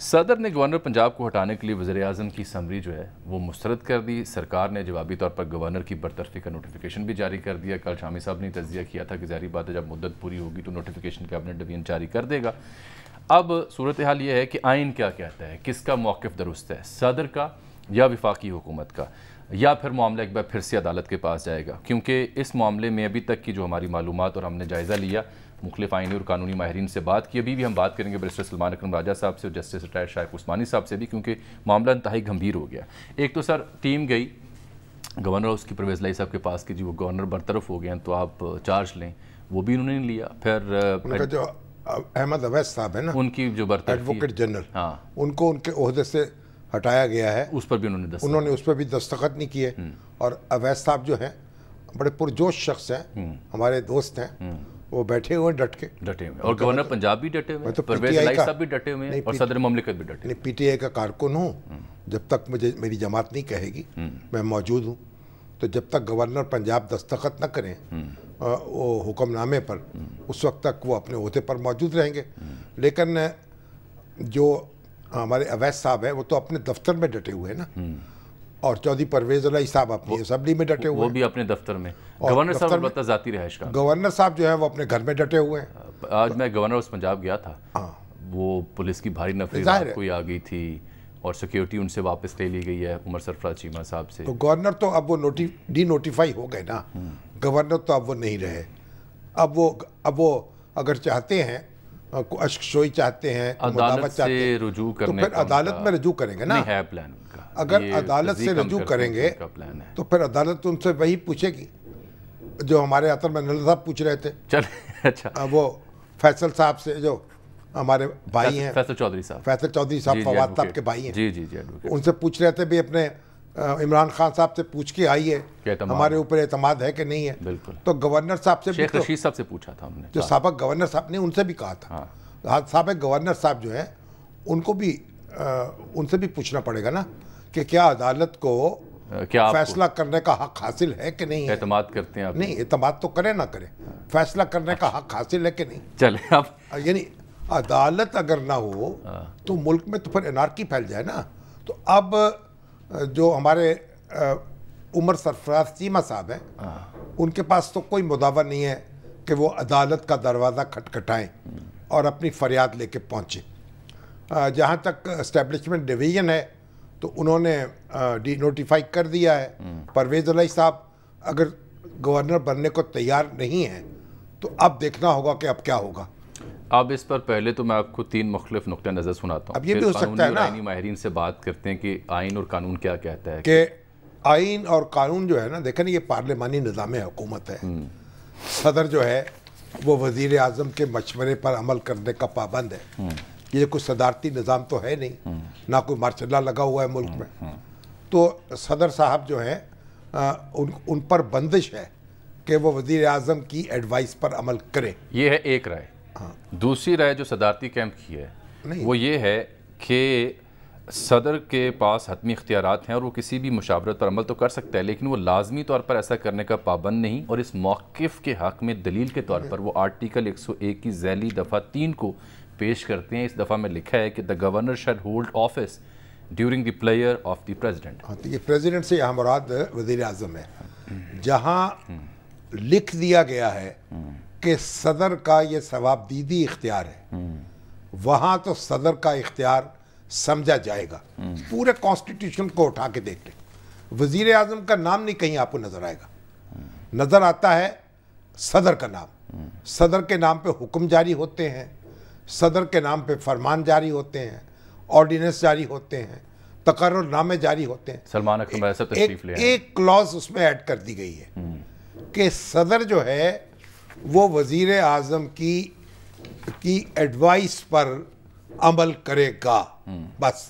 صدر نے گورنر پنجاب کو ہٹانے کے لیے وزیر اعظم کی سمری جو ہے وہ مسترد کر دی۔ سرکار نے جوابی طور پر گورنر کی برطرفی کا نوٹیفیکیشن بھی جاری کر دیا۔ کل شامی صاحب نے تجزیہ کیا تھا کہ ظاہری بات ہے جب مدت پوری ہوگی تو نوٹیفیکیشن کیبنٹ ڈویژن جاری کر دے گا۔ اب صورتحال یہ ہے کہ آئین کیا کہتا ہے، کس کا موقف درست ہے، صدر کا یا وفاقی حکومت کا، یا پھر معاملہ ایک بار پھر سے عدالت کے پاس جائے گا؟ کیونکہ اس معاملے میں ابھی تک کی جو ہماری معلومات اور ہم نے جائزہ لیا مختلف آئینی اور قانونی ماہرین سے بات کی، ابھی بھی ہم بات کریں گے بیرسٹر سلمان اکرم راجہ صاحب سے اور جسٹس ریٹائرڈ شائق عثمانی صاحب سے بھی، کیونکہ معاملہ انتہائی گھمبیر ہو گیا۔ ایک تو سر ٹیم گئی گورنر ہاؤس کی پرویز لائی صاحب کے پاس کہ جی وہ گورنر برطرف ہو گئے ہیں تو آپ چارج لیں، وہ بھی انہوں نے لیا۔ پھر ان کا جو احمد اویس صاحب ہے نا، ان کی جو برطرفی ایڈوکیٹ جنرل، ہاں ان کو ان کے عہدے سے ہٹایا گیا ہے، اس پر بھی انہوں نے اس پہ بھی دستخط نہیں کیے۔ اور اویس صاحب جو ہیں بڑے پرجوش شخص ہیں، ہمارے دوست ہیں، وہ بیٹھے ہوئے ڈٹے ہوئے، اور گورنر پنجاب بھی ڈٹے ہوئے ہیں، پرویز لائی صاحب بھی ڈٹے ہوئے ہیں، اور صدر مملکت بھی ڈٹے ہیں۔ پی ٹی آئی کا کارکن ہوں، جب تک مجھے میری جماعت نہیں کہے گی میں موجود ہوں، تو جب تک گورنر پنجاب دستخط نہ کریں وہ حکم نامے پر، اس وقت تک وہ اپنے عہدے پر موجود رہیں گے۔ لیکن جو ہمارے اویس صاحب ہیں وہ تو اپنے دفتر میں ڈٹے ہوئے ہیں نا، اور چودھری پرویز لائی صاحب اپنی اسمبلی میں ڈٹے ہوئے وہ بھی اپنے دفتر میں، گورنر صاحب البتہ ذاتی رہائش کا، گورنر صاحب جو ہے وہ اپنے گھر میں ڈٹے ہوئے ہیں۔ آج میں گورنر ہاؤس پنجاب گیا تھا، وہ پولیس کی بھاری نفری رات کو ہی آ گئی تھی اور سیکیورٹی ان سے واپس لے لی گئی ہے عمر سرفراز چیمہ صاحب سے۔ تو گورنر تو اب وہ ڈی نوٹیفائی ہو گئے نا، گورنر تو اب وہ نہیں رہے۔ اب وہ اگر چاہتے ہیں اشک شوئی چاہتے ہیں، عدالت سے رجوع کرنے تو پھر عدالت میں رجوع کریں گے نا، نہیں ہے پلان ان کا، اگر عدالت سے رجوع کریں گے تو پھر عدالت ان سے وہی پوچھے گی جو ہمارے عطر محمد صاحب پوچھ رہے تھے۔ چلے اچھا، وہ فیصل صاحب سے جو ہمارے بھائی ہیں، فیصل چودھری صاحب، فیصل چودھری صاحب فواد صاحب کے بھائی ہیں، جی جی جی، ان سے پوچھ رہے تھے بھی اپنے عمران خان صاحب سے پوچھ کے آئیے ہمارے اوپر اعتماد ہے کہ نہیں ہے۔ بالکل، تو گورنر صاحب سے شیخ رشید صاحب سے پوچھا تھا ہم نے، جو سابق گورنر صاحب نے ان سے بھی کہا تھا، سابق گورنر صاحب جو ہیں ان کو بھی ان سے بھی پوچھنا پڑے گا نا کہ کیا عدالت کو فیصلہ کرنے کا حق حاصل ہے کہ نہیں ہے۔ اعتماد کرتے ہیں آپ؟ نہیں، اعتماد تو کرے نہ کرے، فیصلہ کرنے کا حق حاصل ہے کہ نہیں۔ چلے اب یعنی عدالت اگر نہ ہو تو ملک میں تو پھر انارکی پھیل جائے نا۔ تو اب جو ہمارے عمر سرفراز چیمہ صاحب ہیں، ان کے پاس تو کوئی مداوع نہیں ہے کہ وہ عدالت کا دروازہ کھٹکھٹائیں اور اپنی فریاد لے کے پہنچیں۔ جہاں تک اسٹیبلشمنٹ ڈویژن ہے تو انہوں نے ڈی نوٹیفائی کر دیا ہے۔ پرویز لائی صاحب اگر گورنر بننے کو تیار نہیں ہیں تو اب دیکھنا ہوگا کہ اب کیا ہوگا۔ اب اس پر پہلے تو میں آپ کو 3 مختلف نقطہ نظر سناتا ہوں، اب یہ بھی ہو سکتا ہے نا، آئینی ماہرین سے بات کرتے ہیں کہ آئین اور قانون کیا کہتا ہے کہ آئین اور قانون جو ہے نا، دیکھیں یہ پارلیمانی نظام حکومت ہے، صدر جو ہے وہ وزیر اعظم کے مشورے پر عمل کرنے کا پابند ہے۔ یہ کوئی صدارتی نظام تو ہے نہیں، نہ کوئی مارشاء اللہ لگا ہوا ہے ملک میں، تو صدر صاحب جو ہیں ان پر بندش ہے کہ وہ وزیر اعظم کی ایڈوائس پر عمل کریں۔ یہ ہے ایک رائے۔ دوسری رائے جو صدارتی کیمپ کی ہے وہ یہ ہے کہ صدر کے پاس حتمی اختیارات ہیں اور وہ کسی بھی مشاورت پر عمل تو کر سکتا ہے، لیکن وہ لازمی طور پر ایسا کرنے کا پابند نہیں، اور اس موقف کے حق میں دلیل کے طور پر وہ آرٹیکل 101 کی ذیلی دفعہ 3 کو پیش کرتے ہیں۔ اس دفعہ میں لکھا ہے کہ the governor shall hold office during the pleasure of the president۔ تو یہ پریزیڈنٹ سے یہاں مراد وزیر اعظم ہے۔ جہاں لکھ دیا گیا ہے کہ صدر کا یہ ثواب دیدی اختیار ہے، وہاں تو صدر کا اختیار سمجھا جائے گا۔ پورے کانسٹیٹیوشن کو اٹھا کے دیکھ لیں، وزیر اعظم کا نام نہیں کہیں آپ کو نظر آئے گا، نظر آتا ہے صدر کا نام۔ صدر کے نام پہ حکم جاری ہوتے ہیں، صدر کے نام پہ فرمان جاری ہوتے ہیں، آرڈیننس جاری ہوتے ہیں، تقرر نامے جاری ہوتے ہیں۔ سلمان اکرم راجہ صاحب تشریف لے آئے، ایک کلاز اس میں ایڈ کر دی گئی ہے کہ صدر جو ہے وہ وزیر اعظم کی ایڈوائس پر عمل کرے گا، بس۔